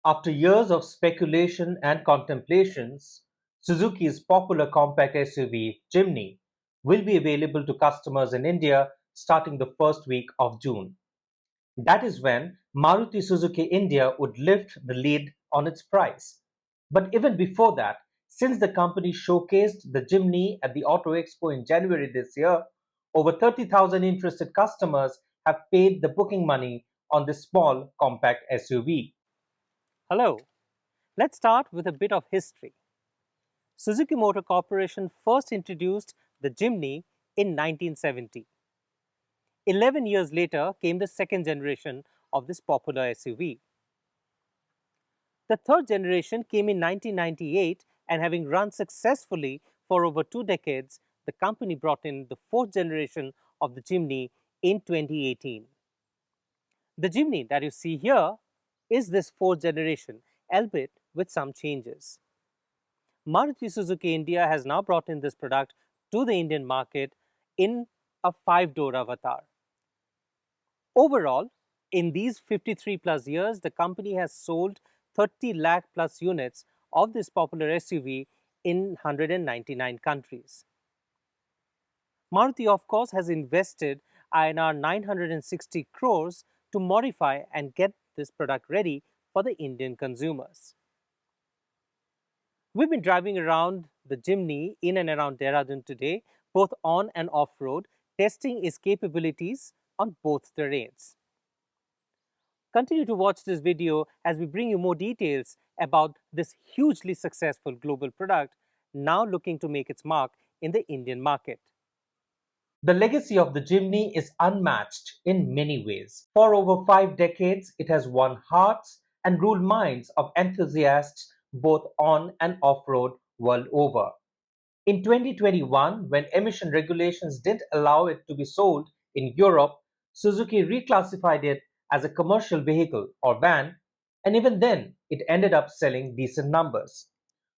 After years of speculation and contemplations, Suzuki's popular compact SUV Jimny will be available to customers in India starting the first week of June. That is when Maruti Suzuki India would lift the lid on its price. But even before that, since the company showcased the Jimny at the Auto Expo in January this year, over 30,000 interested customers have paid the booking money on this small compact SUV. Hello, let's start with a bit of history. Suzuki Motor Corporation first introduced the Jimny in 1970. 11 years later came the second generation of this popular SUV. The third generation came in 1998, and having run successfully for over 2 decades, the company brought in the fourth generation of the Jimny in 2018. The Jimny that you see here is this fourth generation, albeit with some changes. Maruti Suzuki India has now brought in this product to the Indian market in a five-door avatar. Overall, in these 53 plus years, the company has sold 30 lakh plus units of this popular SUV in 199 countries. Maruti, of course, has invested INR 960 crores to modify and get this product ready for the Indian consumers. We've been driving around the Jimny in and around Dehradun today, both on and off road, testing its capabilities on both terrains. Continue to watch this video as we bring you more details about this hugely successful global product now looking to make its mark in the Indian market. The legacy of the Jimny is unmatched in many ways. For over 5 decades, it has won hearts and ruled minds of enthusiasts both on and off road world over. In 2021, when emission regulations didn't allow it to be sold in Europe, Suzuki reclassified it as a commercial vehicle or van, and even then, it ended up selling decent numbers.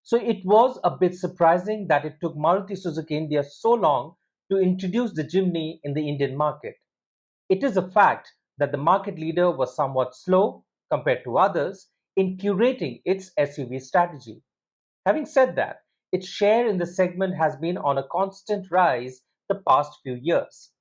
So it was a bit surprising that it took Maruti Suzuki India so long to introduce the Jimny in the Indian market. It is a fact that the market leader was somewhat slow compared to others in curating its SUV strategy. Having said that, its share in the segment has been on a constant rise the past few years.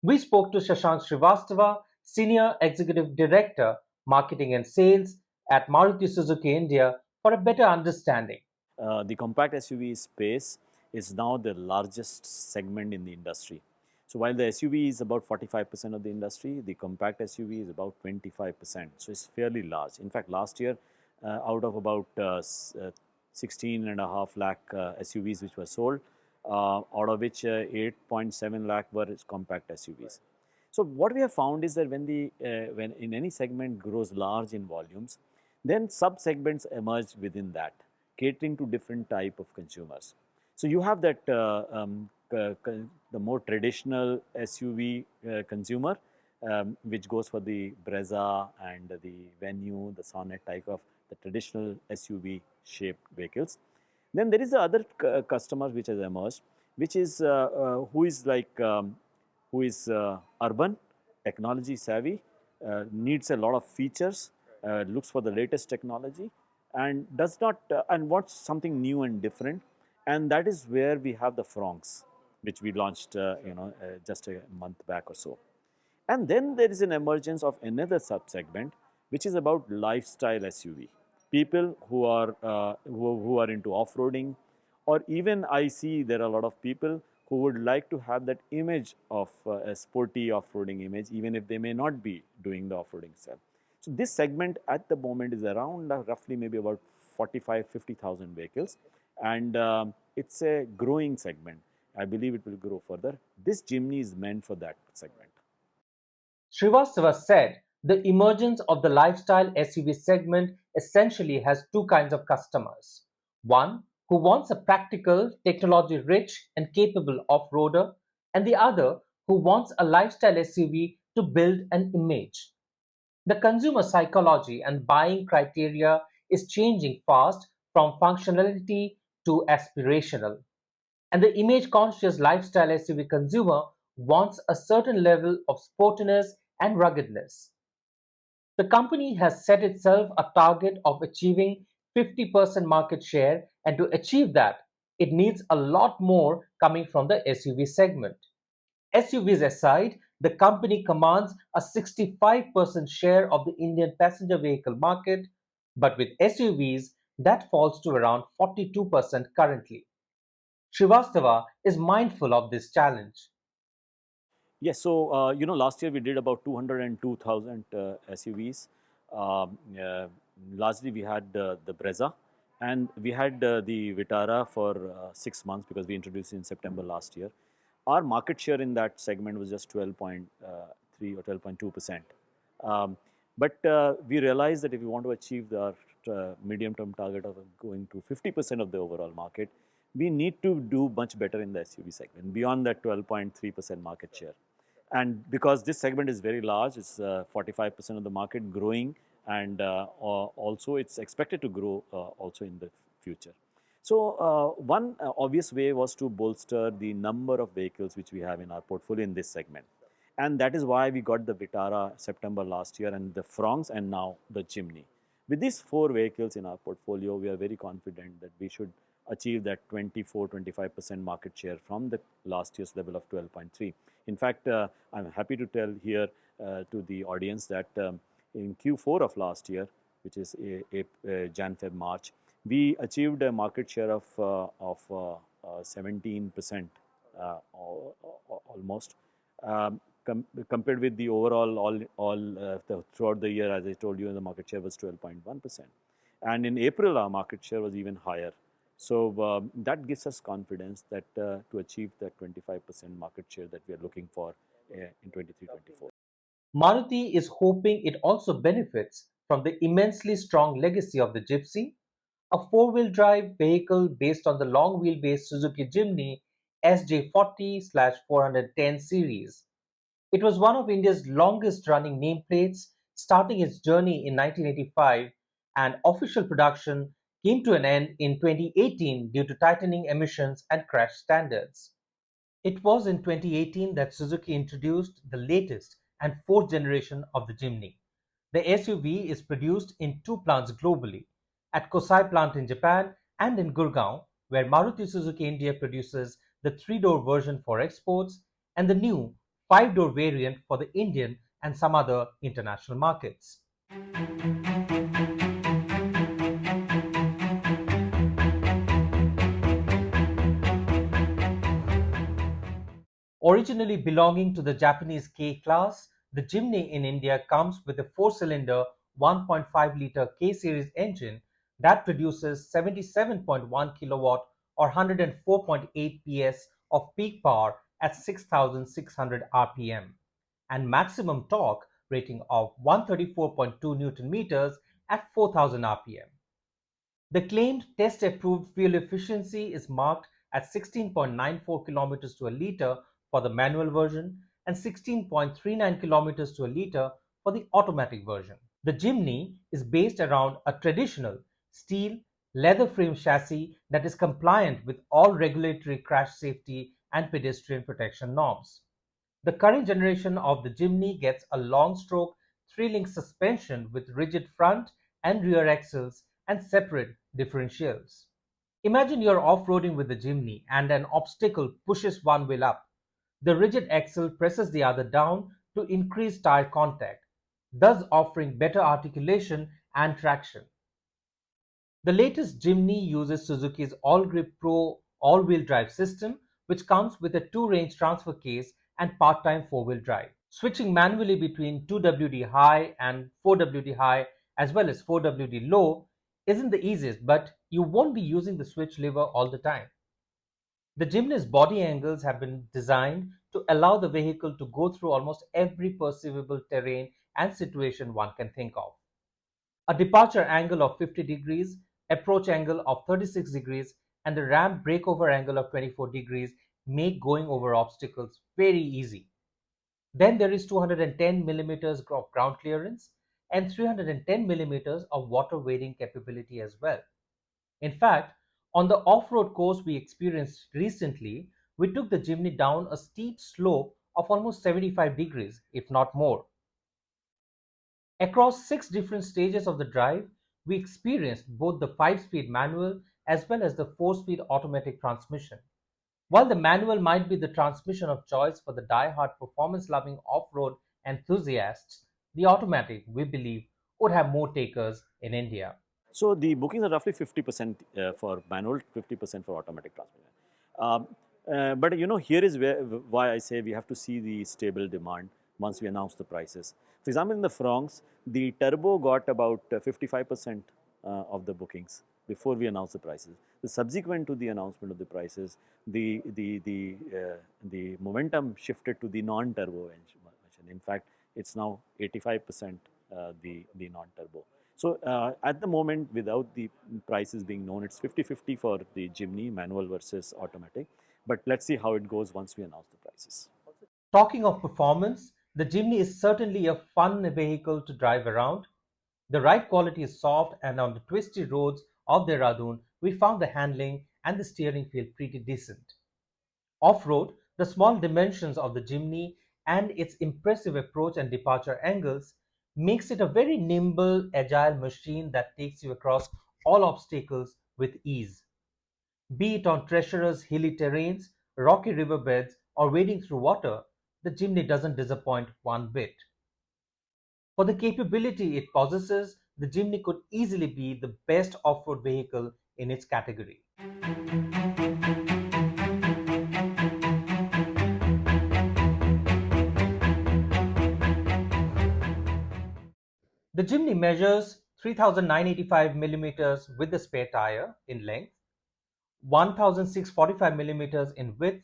We spoke to Shashank Srivastava, Senior Executive Director, Marketing and Sales at Maruti Suzuki India, for a better understanding. The compact SUV space is now the largest segment in the industry. So while the SUV is about 45% of the industry, the compact SUV is about 25%. So it's fairly large. In fact, last year, out of about 16 and a half lakh SUVs which were sold, out of which 8.7 lakh were compact SUVs. So what we have found is that when in any segment grows large in volumes, then sub-segments emerge within that, catering to different type of consumers. So you have that the more traditional SUV consumer, which goes for the Brezza and the Venue, the Sonnet type of the traditional SUV shaped vehicles. Then there is the other customers which has emerged, which is who is like who is urban, technology savvy, needs a lot of features, looks for the latest technology, and does not and wants something new and different. And that is where we have the Francs, which we launched just a month back or so. And then there is an emergence of another subsegment, which is about lifestyle SUV. People who are into off-roading, or even I see there are a lot of people who would like to have that image of a sporty off-roading image, even if they may not be doing the off-roading stuff. So this segment at the moment is around roughly maybe about 50,000 vehicles, and it's a growing segment. I believe it will grow further. This Jimny is meant for that segment. Srivastava said the emergence of the lifestyle SUV segment essentially has two kinds of customers. One who wants a practical, technology rich, and capable off roader, and the other who wants a lifestyle SUV to build an image. The consumer psychology and buying criteria is changing fast from functionality to aspirational. And the image conscious lifestyle SUV consumer wants a certain level of sportiness and ruggedness. The company has set itself a target of achieving 50% market share, and to achieve that, it needs a lot more coming from the SUV segment. SUVs aside, the company commands a 65% share of the Indian passenger vehicle market, but with SUVs, that falls to around 42% currently. Srivastava is mindful of this challenge. Yes, so last year we did about 202,000 SUVs. Largely, we had the Brezza, and we had the Vitara for 6 months because we introduced it in September last year. Our market share in that segment was just 12.3 or 12.2%. Um, but we realized that if we want to achieve our medium-term target of going to 50% of the overall market, we need to do much better in the SUV segment beyond that 12.3% market share. And because this segment is very large, it's 45% of the market growing, and also it's expected to grow also in the future. So one obvious way was to bolster the number of vehicles which we have in our portfolio in this segment. And that is why we got the Vitara September last year, and the Fronx, and now the Jimny. With these four vehicles in our portfolio, we are very confident that we should achieve that 24-25% market share from the last year's level of 12.3. In fact, I'm happy to tell here to the audience that in Q4 of last year, which is Jan, Feb, March, we achieved a market share of 17% almost. Compared with the overall throughout the year, as I told you, the market share was 12.1%. And in April, our market share was even higher. So that gives us confidence that to achieve that 25% market share that we are looking for in 23-24. Maruti is hoping it also benefits from the immensely strong legacy of the Gypsy, a four-wheel drive vehicle based on the long wheelbase Suzuki Jimny SJ40/410 series. It was one of India's longest running nameplates, starting its journey in 1985, and official production came to an end in 2018 due to tightening emissions and crash standards. It was in 2018 that Suzuki introduced the latest and fourth generation of the Jimny. The SUV is produced in two plants globally, at Kosai plant in Japan and in Gurgaon, where Maruti Suzuki India produces the three-door version for exports and the new five-door variant for the Indian and some other international markets. Originally belonging to the Japanese K class, the Jimny in India comes with a four-cylinder 1.5-liter K-series engine that produces 77.1 kilowatt or 104.8 PS of peak power at 6,600 RPM and maximum torque rating of 134.2 Newton meters at 4,000 RPM. The claimed test-approved fuel efficiency is marked at 16.94 kilometers to a liter for the manual version and 16.39 kilometers to a liter for the automatic version. The Jimny is based around a traditional steel leather frame chassis that is compliant with all regulatory crash safety and pedestrian protection norms. The current generation of the Jimny gets a long stroke three-link suspension with rigid front and rear axles and separate differentials. Imagine you're off-roading with the Jimny and an obstacle pushes one wheel up. The rigid axle presses the other down to increase tire contact, thus offering better articulation and traction. The latest Jimny uses Suzuki's All-Grip Pro all-wheel drive system, which comes with a two-range transfer case and part-time four-wheel drive. Switching manually between 2WD high and 4WD high as well as 4WD low isn't the easiest, but you won't be using the switch lever all the time. The Jimny's body angles have been designed to allow the vehicle to go through almost every perceivable terrain and situation one can think of. A departure angle of 50 degrees, approach angle of 36 degrees, and a ramp breakover angle of 24 degrees make going over obstacles very easy. Then there is 210 millimeters of ground clearance and 310 millimeters of water wading capability as well. In fact, on the off-road course we experienced recently, we took the Jimny down a steep slope of almost 75 degrees, if not more. Across 6 different stages of the drive, we experienced both the 5-speed manual as well as the 4-speed automatic transmission. While the manual might be the transmission of choice for the die-hard performance-loving off-road enthusiasts, the automatic, we believe, would have more takers in India. So the bookings are roughly 50% for manual, 50% for automatic transmission. Um, but here is why I say we have to see the stable demand once we announce the prices. For example, in the Francs, the turbo got about 55% of the bookings before we announced the prices. The subsequent to the announcement of the prices, the momentum shifted to the non-turbo engine. In fact, it's now 85% the non-turbo. So at the moment, without the prices being known, it's 50-50 for the Jimny, manual versus automatic. But let's see how it goes once we announce the prices. Talking of performance, the Jimny is certainly a fun vehicle to drive around. The ride quality is soft, and on the twisty roads of Dehradun, we found the handling and the steering feel pretty decent. Off-road, the small dimensions of the Jimny and its impressive approach and departure angles makes it a very nimble, agile machine that takes you across all obstacles with ease. Be it on treacherous hilly terrains, rocky riverbeds, or wading through water, the Jimny doesn't disappoint one bit. For the capability it possesses, the Jimny could easily be the best off-road vehicle in its category. The Jimny measures 3,985 millimeters with the spare tire in length, 1,645 millimeters in width,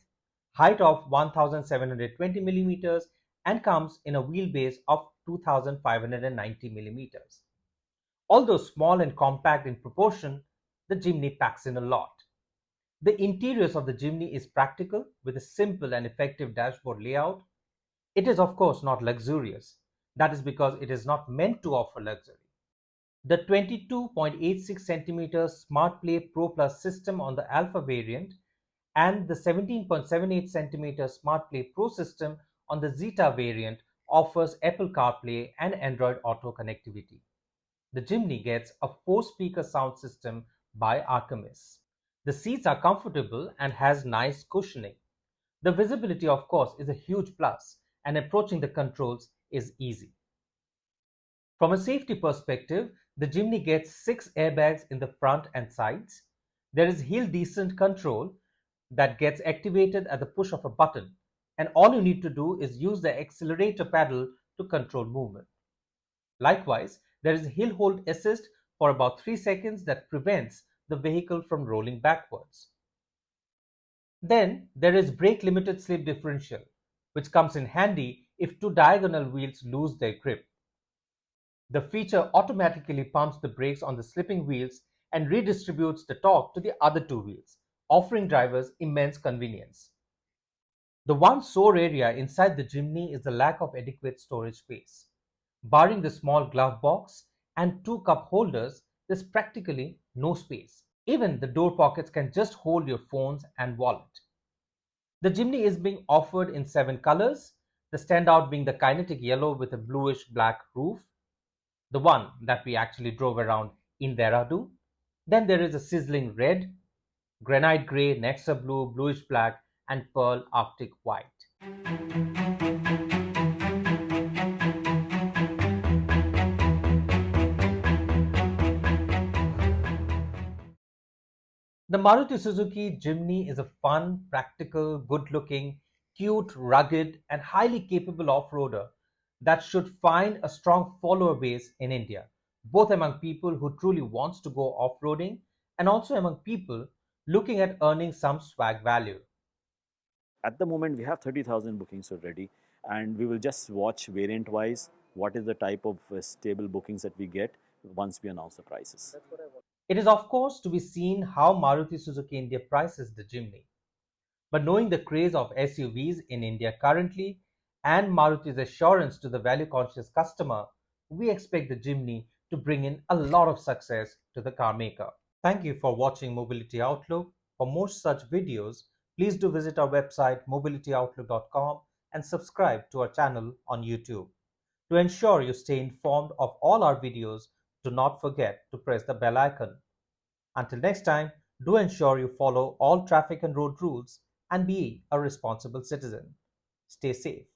height of 1,720 millimeters, and comes in a wheelbase of 2,590 millimeters. Although small and compact in proportion, the Jimny packs in a lot. The interiors of the Jimny is practical with a simple and effective dashboard layout. It is of course not luxurious. That is because it is not meant to offer luxury. The 22.86 cm Smart Play Pro Plus system on the Alpha variant and the 17.78 cm Smart Play Pro system on the Zeta variant offers Apple CarPlay and Android Auto connectivity. The Jimny gets a 4-speaker sound system by Artemis. The seats are comfortable and has nice cushioning. The visibility, of course, is a huge plus, and approaching the controls is easy. From a safety perspective, the Jimny gets 6 airbags in the front and sides. There is hill descent control that gets activated at the push of a button, and all you need to do is use the accelerator pedal to control movement. Likewise, there is hill hold assist for about 3 seconds that prevents the vehicle from rolling backwards. Then there is brake limited slip differential, which comes in handy if two diagonal wheels lose their grip. The feature automatically pumps the brakes on the slipping wheels and redistributes the torque to the other two wheels, offering drivers immense convenience. The one sore area inside the Jimny is the lack of adequate storage space. Barring the small glove box and two cup holders, there's practically no space. Even the door pockets can just hold your phones and wallet. The Jimny is being offered in 7 colors, the standout being the kinetic yellow with a bluish black roof, the one that we actually drove around in Dehradun. Then there is a sizzling red, granite grey, NEXA blue, bluish black, and pearl arctic white. The Maruti Suzuki Jimny is a fun, practical, good-looking, cute, rugged, and highly capable off-roader that should find a strong follower base in India, both among people who truly wants to go off-roading and also among people looking at earning some swag value. At the moment, we have 30,000 bookings already, and we will just watch variant wise what is the type of stable bookings that we get once we announce the prices. It is of course to be seen how Maruti Suzuki India prices the Jimny. But knowing the craze of SUVs in India currently and Maruti's assurance to the value-conscious customer, we expect the Jimny to bring in a lot of success to the car maker. Thank you for watching Mobility Outlook. For more such videos, please do visit our website mobilityoutlook.com and subscribe to our channel on YouTube. To ensure you stay informed of all our videos, do not forget to press the bell icon. Until next time, do ensure you follow all traffic and road rules and be a responsible citizen. Stay safe.